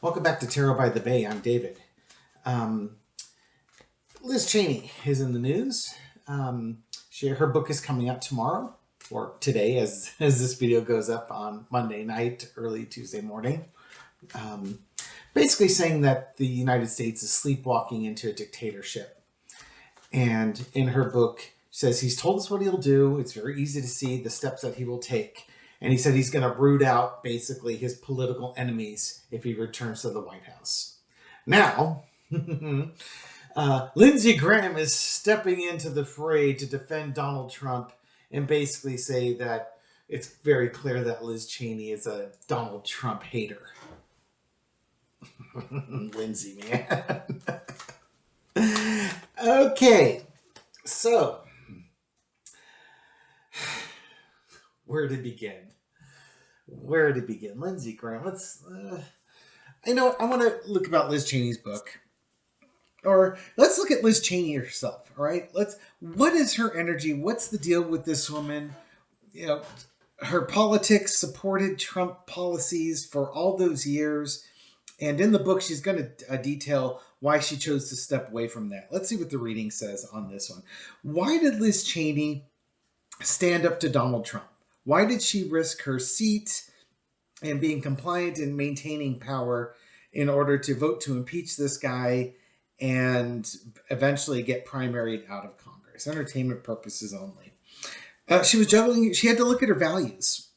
Welcome back to Tarot by the Bay. I'm David. Um, Liz Cheney is in the news. Her book is coming out tomorrow, or today, as this video goes up on Monday night, early Tuesday morning. Basically saying that the United States is sleepwalking into a dictatorship. And in her book, she says he's told us what he'll do. It's very easy to see the steps that he will take. And he said he's going to root out basically his political enemies if he returns to the White House. Now, Lindsey Graham is stepping into the fray to defend Donald Trump and basically say that it's very clear that Liz Cheney is a Donald Trump hater. Lindsey, man. Okay, so where to begin? Lindsey Graham. Let's. I want to look about Liz Cheney's book, or let's look at Liz Cheney herself. All right, What is her energy? What's the deal with this woman? Her politics supported Trump policies for all those years, and in the book, she's going to detail why she chose to step away from that. Let's see what the reading says on this one. Why did Liz Cheney stand up to Donald Trump? Why did she risk her seat and being compliant and maintaining power in order to vote to impeach this guy and eventually get primaried out of Congress? Entertainment purposes only. She was juggling. She had to look at her values.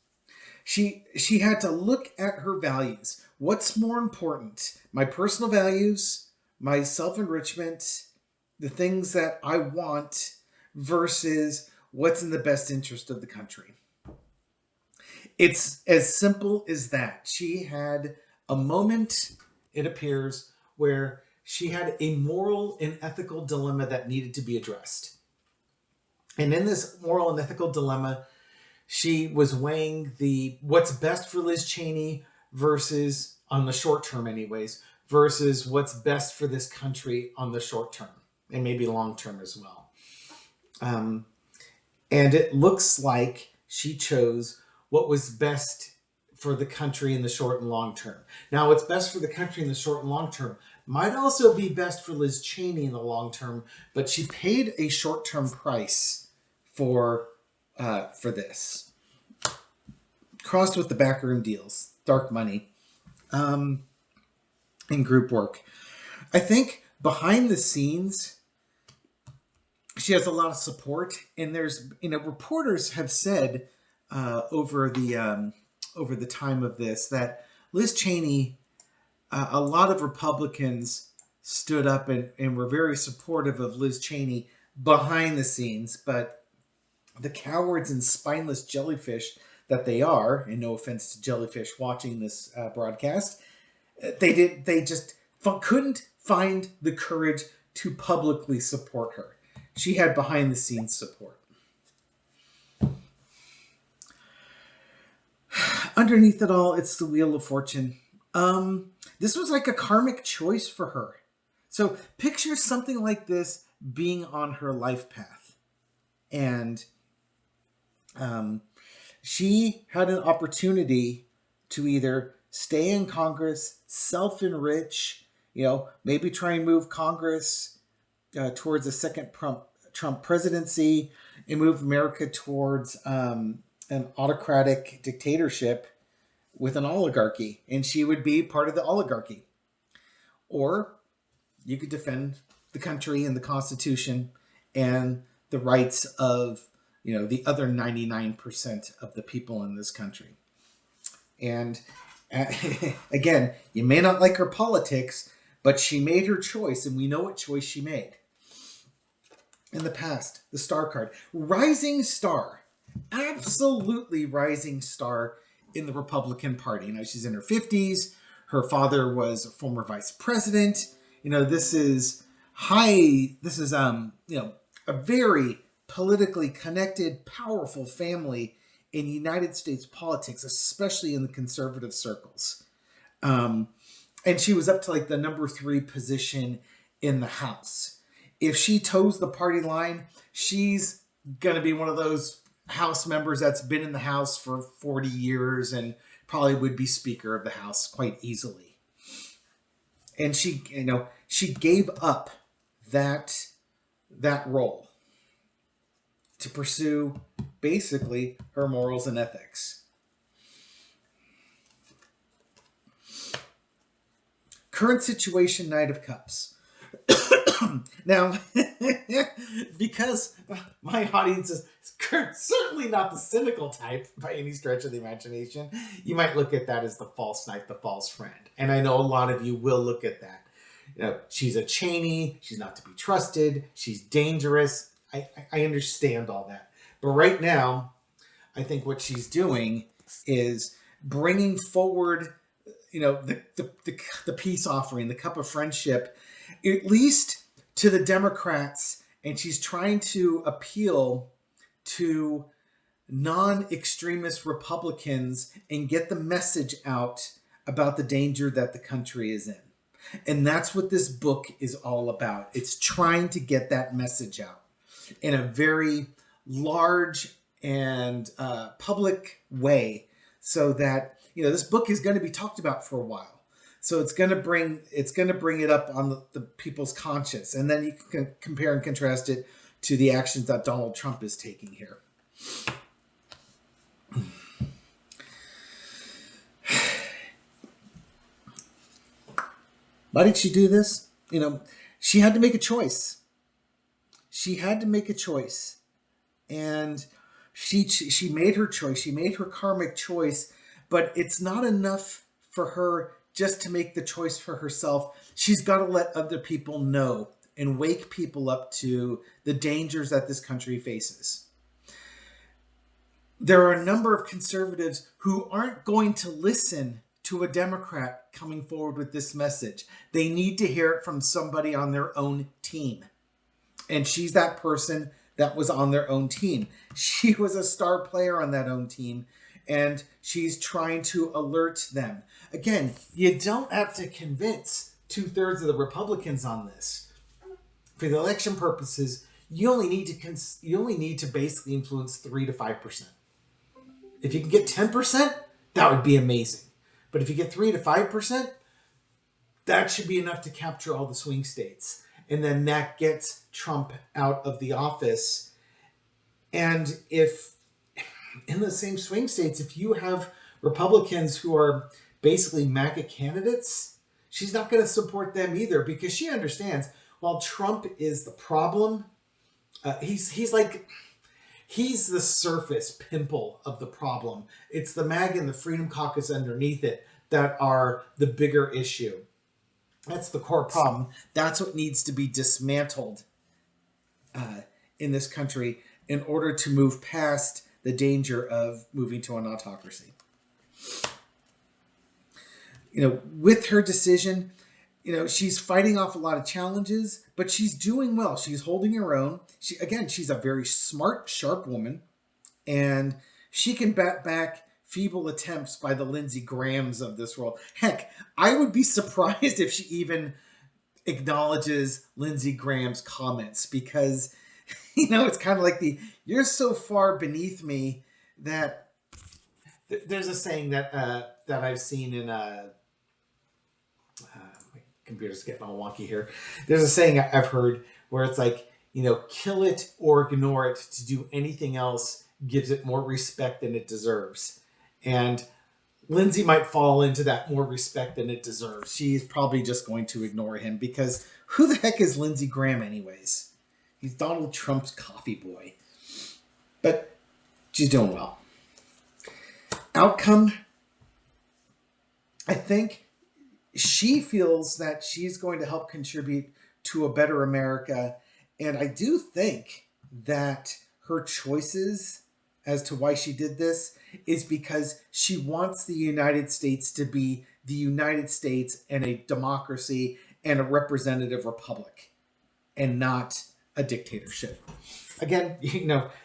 She had to look at her values. What's more important? My personal values, my self-enrichment, the things that I want versus what's in the best interest of the country. It's as simple as that. She had a moment, it appears, where she had a moral and ethical dilemma that needed to be addressed. And in this moral and ethical dilemma, she was weighing what's best for Liz Cheney versus, on the short term anyways, versus what's best for this country on the short term and maybe long term as well. And it looks like she chose what was best for the country in the short and long term. Now, what's best for the country in the short and long term might also be best for Liz Cheney in the long term, but she paid a short-term price for this. Crossed with the backroom deals, dark money, and group work. I think behind the scenes, she has a lot of support, and there's reporters have said over the time of this that Liz Cheney, a lot of Republicans stood up and were very supportive of Liz Cheney behind the scenes, but the cowards and spineless jellyfish that they are, and no offense to jellyfish watching this broadcast, they just couldn't find the courage to publicly support her. She had behind the scenes support. Underneath it all, it's the Wheel of Fortune. This was like a karmic choice for her. So picture something like this being on her life path. And she had an opportunity to either stay in Congress, self-enrich, maybe try and move Congress towards a second Trump presidency and move America towards an autocratic dictatorship with an oligarchy, and she would be part of the oligarchy. Or you could defend the country and the Constitution and the rights of, the other 99% of the people in this country. And again, you may not like her politics, but she made her choice, and we know what choice she made. In the past, the star card, rising star, absolutely rising star in the Republican Party. She's in her 50s. Her father was a former vice president. This is a very politically connected, powerful family in United States politics, especially in the conservative circles. And she was up to the number 3 position in the House. If she toes the party line, she's going to be one of those House members that's been in the House for 40 years and probably would be Speaker of the House quite easily. And she gave up that role to pursue basically her morals and ethics. Current situation, Knight of Cups. Now, because my audience is certainly not the cynical type by any stretch of the imagination, you might look at that as the false knight, the false friend. And I know a lot of you will look at that. She's a Cheney. She's not to be trusted. She's dangerous. I understand all that. But right now, I think what she's doing is bringing forward, the peace offering, the cup of friendship, at least to the Democrats, and she's trying to appeal to non-extremist Republicans and get the message out about the danger that the country is in. And that's what this book is all about. It's trying to get that message out in a very large and public way, so that this book is going to be talked about for a while. So it's going to bring it up on the people's conscience, and then you can compare and contrast it to the actions that Donald Trump is taking here. Why did she do this? She had to make a choice. And she made her choice. She made her karmic choice, but it's not enough for her just to make the choice for herself. She's got to let other people know and wake people up to the dangers that this country faces. There are a number of conservatives who aren't going to listen to a Democrat coming forward with this message. They need to hear it from somebody on their own team. And she's that person that was on their own team. She was a star player on that own team, and she's trying to alert them. Again, you don't have to convince 2/3 of the Republicans on this. For the election purposes, you only need to basically influence 3 to 5%. If you can get 10%, that would be amazing. But if you get 3 to 5%, that should be enough to capture all the swing states. And then that gets Trump out of the office. And if in the same swing states, if you have Republicans who are basically MAGA candidates, she's not going to support them either, because she understands while Trump is the problem, he's the surface pimple of the problem. It's the MAGA and the Freedom Caucus underneath it that are the bigger issue. That's the core problem. That's what needs to be dismantled in this country in order to move past the danger of moving to an autocracy. With her decision, she's fighting off a lot of challenges, but she's doing well. She's holding her own. She's a very smart, sharp woman, and she can bat back feeble attempts by the Lindsey Grahams of this world. Heck, I would be surprised if she even acknowledges Lindsey Graham's comments, because, it's kind of like you're so far beneath me that there's a saying that I've seen in my computer's getting all wonky here. There's a saying I've heard where it's like, kill it or ignore it. To do anything else gives it more respect than it deserves. And Lindsey might fall into that more respect than it deserves. She's probably just going to ignore him, because who the heck is Lindsey Graham anyways? He's Donald Trump's coffee boy. But she's doing well. Outcome, I think she feels that she's going to help contribute to a better America. And I do think that her choices as to why she did this is because she wants the United States to be the United States and a democracy and a representative republic, and not a dictatorship. Again,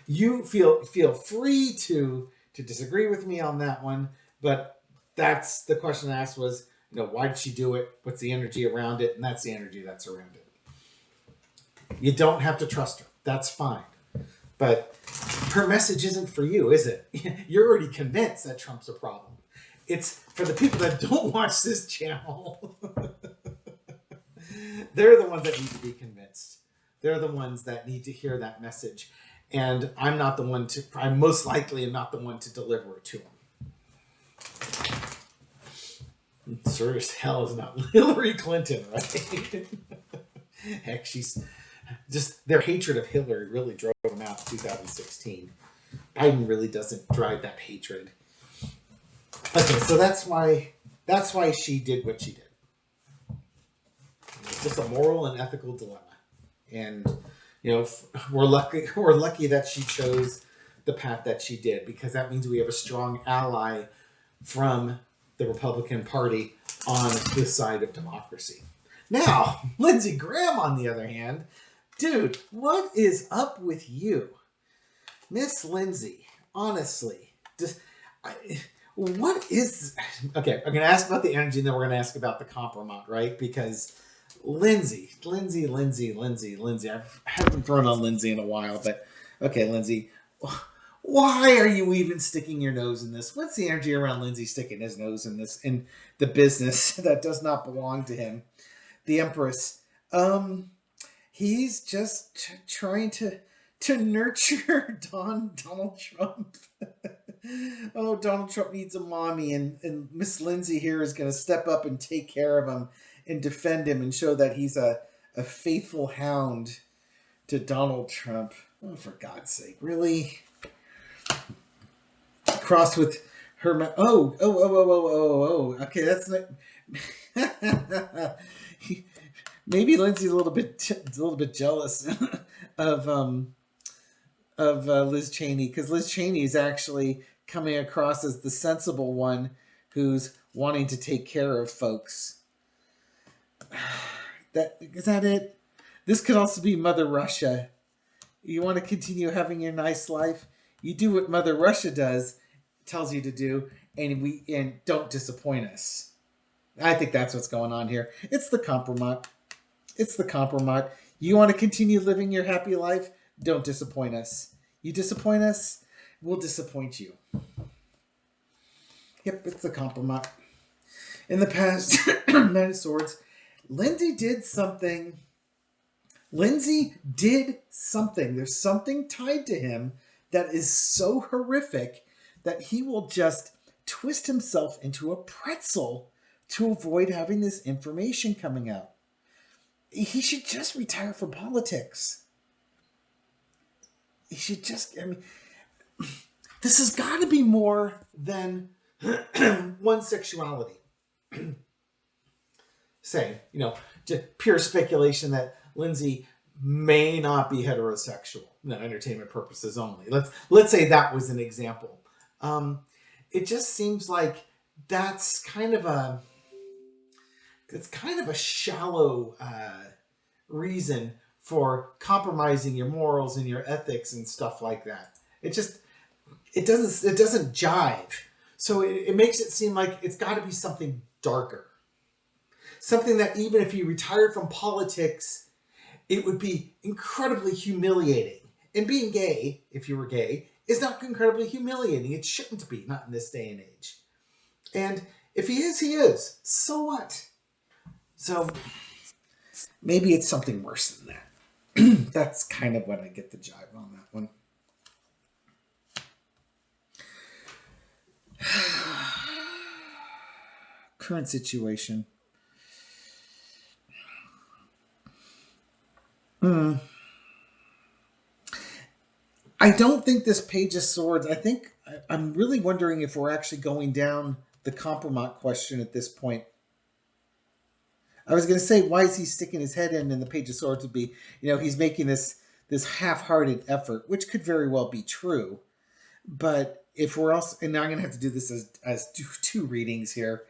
you feel free to disagree with me on that one, but that's the question I asked was, why did she do it? What's the energy around it? And that's the energy that's around it. You don't have to trust her. That's fine. But her message isn't for you, is it? You're already convinced that Trump's a problem. It's for the people that don't watch this channel. They're the ones that need to be convinced. They're the ones that need to hear that message. And I'm not the one to, I'm most likely am not the one to deliver it to them. Sure as hell is not Hillary Clinton, right? Heck, she's just, their hatred of Hillary really drove them out in 2016. Biden really doesn't drive that hatred. Okay, so that's why she did what she did. It's just a moral and ethical dilemma. And we're lucky that she chose the path that she did, because that means we have a strong ally from the Republican Party on this side of democracy. Now, Lindsey Graham, on the other hand, dude, what is up with you? Miss Lindsey, honestly, what is... Okay, I'm going to ask about the energy, and then we're going to ask about the kompromatt, right? Because Lindsey. I haven't thrown on Lindsey in a while, but okay, Lindsey, why are you even sticking your nose in this? What's the energy around Lindsey sticking his nose in this, in the business that does not belong to him? The Empress. He's just trying to nurture Donald Trump. Oh, Donald Trump needs a mommy, and Miss Lindsey here is going to step up and take care of him and defend him and show that he's a faithful hound to Donald Trump. Oh, for God's sake, really? Crossed with her... Oh. Okay, that's not... Maybe Lindsey's a little bit jealous of Liz Cheney, because Liz Cheney is actually coming across as the sensible one who's wanting to take care of folks. Is that it? This could also be Mother Russia. You want to continue having your nice life? You do what Mother Russia tells you to do, and don't disappoint us. I think that's what's going on here. It's the kompromatt. You want to continue living your happy life? Don't disappoint us. You disappoint us, we'll disappoint you. Yep, it's the kompromatt. In the past, Knight of Swords, Lindsey did something. There's something tied to him that is so horrific that he will just twist himself into a pretzel to avoid having this information coming out. He should just retire from politics. He should just, this has got to be more than one sexuality. Say, just pure speculation that Lindsey may not be heterosexual. No, entertainment purposes only. Let's say that was an example. It just seems like that's kind of a shallow reason for compromising your morals and your ethics and stuff like that. It doesn't jive. So it makes it seem like it's got to be something darker. Something that even if you retired from politics, it would be incredibly humiliating. And being gay, if you were gay, is not incredibly humiliating. It shouldn't be, not in this day and age. And if he is, he is. So what? So maybe it's something worse than that. That's kind of what I get the jive on that one. Current situation. I don't think this Page of Swords, I'm really wondering if we're actually going down the kompromatt question at this point. I was going to say, why is he sticking his head in? And the Page of Swords would be, he's making this half-hearted effort, which could very well be true. But if we're also, and now I'm going to have to do this as two readings here.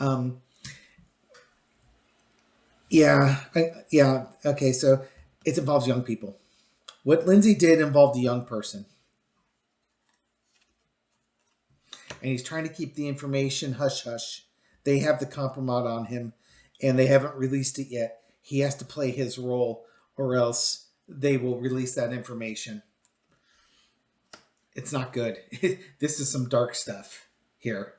Okay, so it involves young people. What Lindsey did involved a young person. And he's trying to keep the information hush-hush. They have the kompromatt on him, and they haven't released it yet. He has to play his role, or else they will release that information. It's not good. This is some dark stuff here.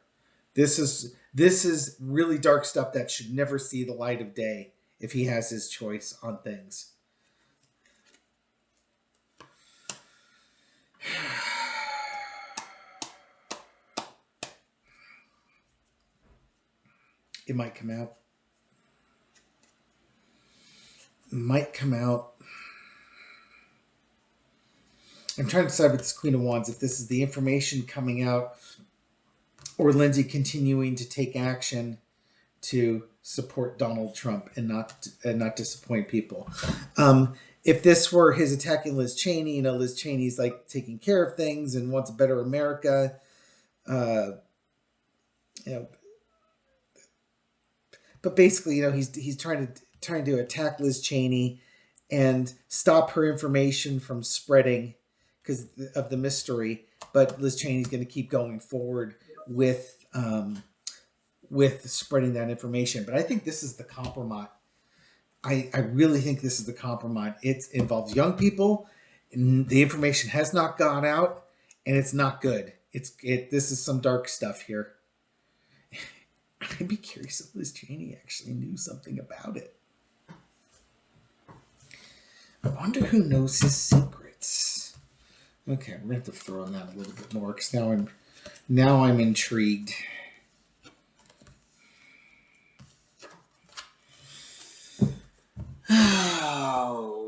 This is really dark stuff that should never see the light of day. if he has his choice on things. It might come out. Might come out. I'm trying to decide with this Queen of Wands if this is the information coming out or Lindsey continuing to take action to support Donald Trump and not disappoint people. If this were his attacking Liz Cheney, Liz Cheney's like taking care of things and wants a better America. But basically, he's trying to attack Liz Cheney and stop her information from spreading because of the mystery. But Liz Cheney's going to keep going forward with spreading that information. But I think this is the kompromatt. I really think this is the kompromatt. It involves young people. And the information has not got out, and it's not good. This is some dark stuff here. I'd be curious if Liz Cheney actually knew something about it. I wonder who knows his secrets. Okay, we're gonna have to throw on that a little bit more because now I'm intrigued. Oh.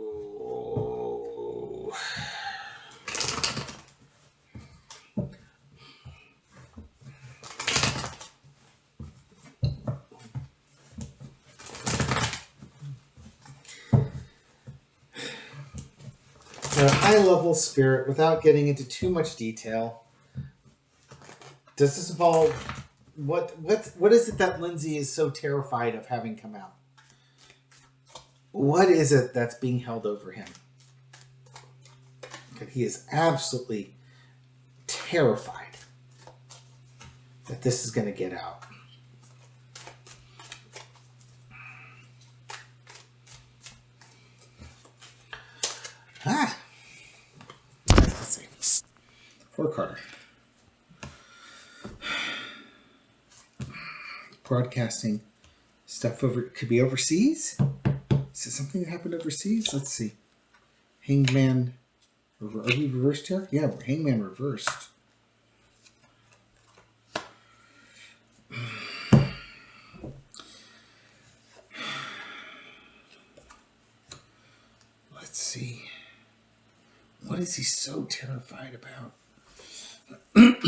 At a high level spirit, without getting into too much detail, does this involve what is it that Lindsey is so terrified of having come out? What is it that's being held over him? Okay, he is absolutely terrified that this is going to get out. Let's see. Four-carder. Broadcasting stuff could be overseas. Is it something that happened overseas? Let's see. Hangman. Are we reversed here? Yeah, we're Hangman reversed. Let's see. What is he so terrified about? Knight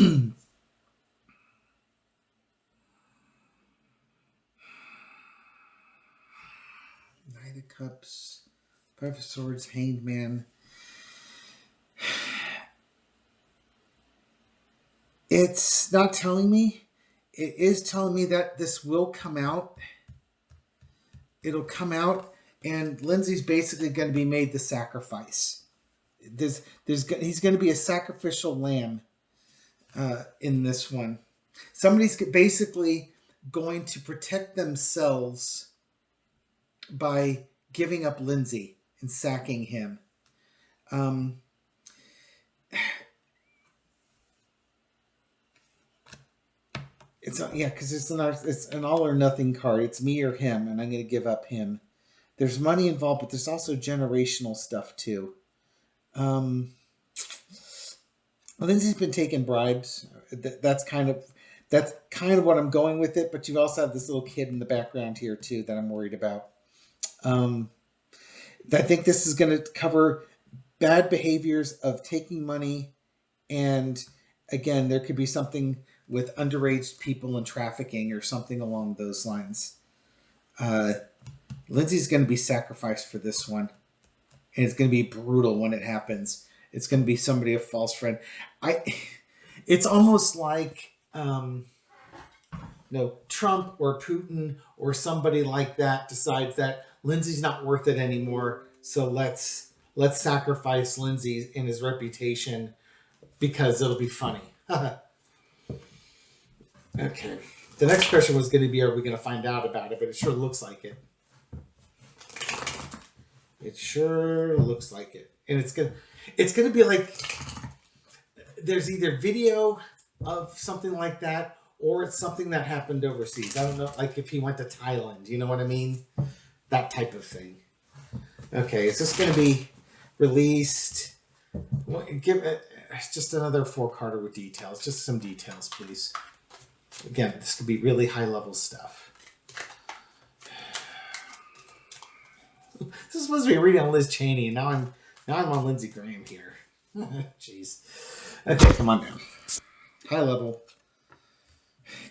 of Cups, Five of Swords, Hanged Man. It's not telling me. It is telling me that this will come out. It'll come out, and Lindsey's basically going to be made the sacrifice. He's going to be a sacrificial lamb in this one. Somebody's basically going to protect themselves by giving up Lindsey and sacking him. Because it's an all or nothing card. It's me or him, and I'm going to give up him. There's money involved, but there's also generational stuff too. Lindsey's been taking bribes. That's kind of what I'm going with it. But you also have this little kid in the background here too that I'm worried about. I think this is going to cover bad behaviors of taking money, and again, there could be something with underage people and trafficking or something along those lines. Lindsey's going to be sacrificed for this one. And it's going to be brutal when it happens. It's going to be somebody, a false friend. It's almost like Trump or Putin or somebody like that decides that Lindsey's not worth it anymore. So let's sacrifice Lindsey and his reputation because it'll be funny. Okay. The next question was going to be, are we going to find out about it? But it sure looks like it. It sure looks like it. And it's going to be like, there's either video of something like that, or it's something that happened overseas. I don't know, like if he went to Thailand, you know what I mean? that type of thing. Okay, is this going to be released? Give it just another 4-carder with details. Just some details, please. Again, this could be really high-level stuff. This is supposed to be reading on Liz Cheney, and now I'm on Lindsey Graham here. Jeez. Okay, come on down. High level.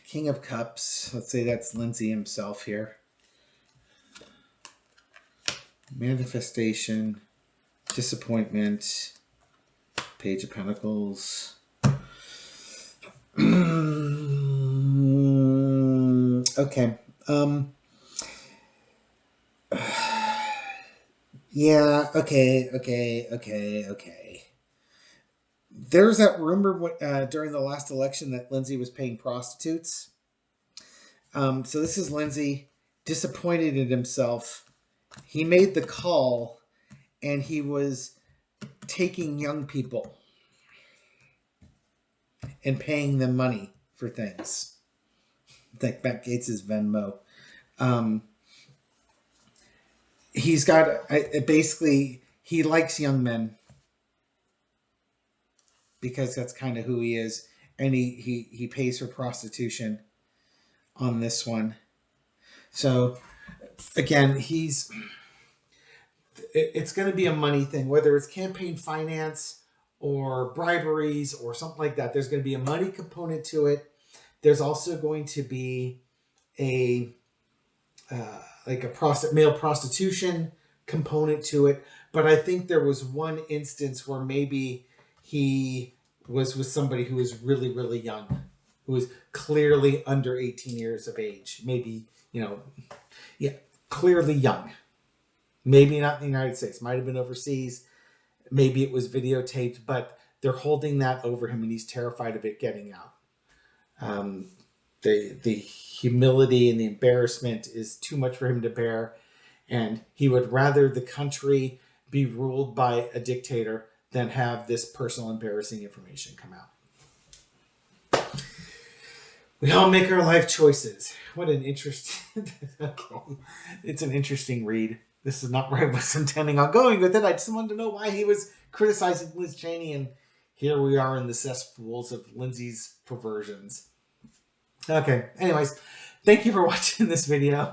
King of Cups. Let's say that's Lindsey himself here. Manifestation. Disappointment. Page of Pentacles. Okay. Yeah, okay. There's that rumor during the last election that Lindsey was paying prostitutes. So this is Lindsey, disappointed in himself. He made the call, and he was taking young people and paying them money for things. Like Matt Gates' Venmo. He's got, basically, he likes young men because that's kind of who he is. And he pays for prostitution on this one. So, again, it's going to be a money thing, whether it's campaign finance or briberies or something like that. There's going to be a money component to it. There's also going to be a male prostitution component to it. But I think there was one instance where maybe he was with somebody who was really, really young, who was clearly under 18 years of age. Maybe, clearly young. Maybe not in the United States. Might have been overseas. Maybe it was videotaped, but they're holding that over him and he's terrified of it getting out. The humility and the embarrassment is too much for him to bear, and he would rather the country be ruled by a dictator than have this personal embarrassing information come out. We all make our life choices. What an interesting... Okay. It's an interesting read. This is not where I was intending on going with it. I just wanted to know why he was criticizing Liz Cheney, and here we are in the cesspools of Lindsey's perversions. Okay, anyways, thank you for watching this video.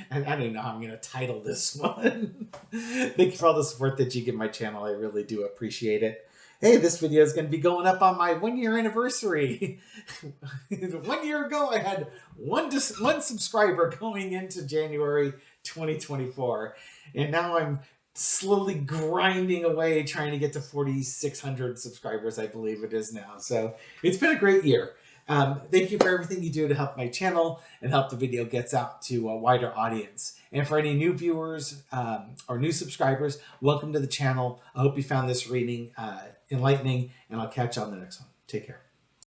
And I don't even know how I'm going to title this one. Thank you for all the support that you give my channel. I really do appreciate it. Hey, this video is going to be going up on my 1-year anniversary. 1 year ago, I had one subscriber going into January 2024. And now I'm slowly grinding away trying to get to 4,600 subscribers, I believe it is now. So it's been a great year. Thank you for everything you do to help my channel and help the video gets out to a wider audience. And for any new viewers or new subscribers, welcome to the channel. I hope you found this reading enlightening, and I'll catch you on the next one. Take care.